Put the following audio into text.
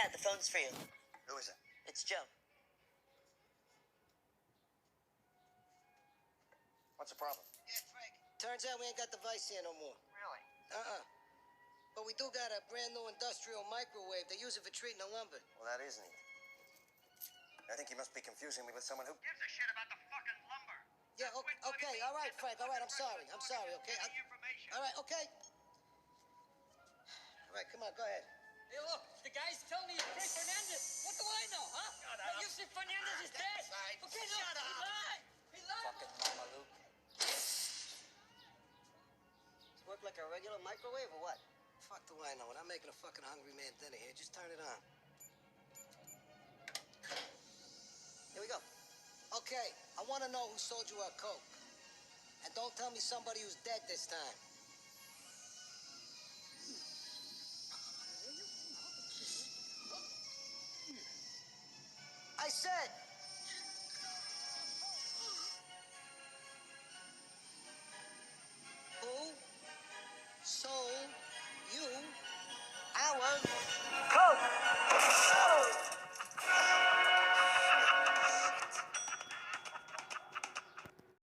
Dad, the phone's for you. Who is it? It's Joe. What's the problem? Yeah, Frank. Turns out we ain't got the Vice here no more. Really? But we do got a brand new industrial microwave. They use it for treating the lumber. Well, that is neat. I think you must be confusing me with someone who gives a shit about the fucking lumber. Yeah, okay, all right, Frank, all right, I'm sorry, okay? All right, okay. All right, come on, go ahead. Hey, look, the guy's telling me it's Frank Fernandez. What do I know, huh? Shut up. You say Fernandez is dead? Right. Okay, look, Shut up. he lied. He lied. fucking Mama Luke. Work like a regular microwave or what? Fuck do I know? When I'm making a fucking hungry man dinner here, just turn it on. Here we go. Okay, I want to know who sold you our coke. And don't tell me somebody who's dead this time. I said,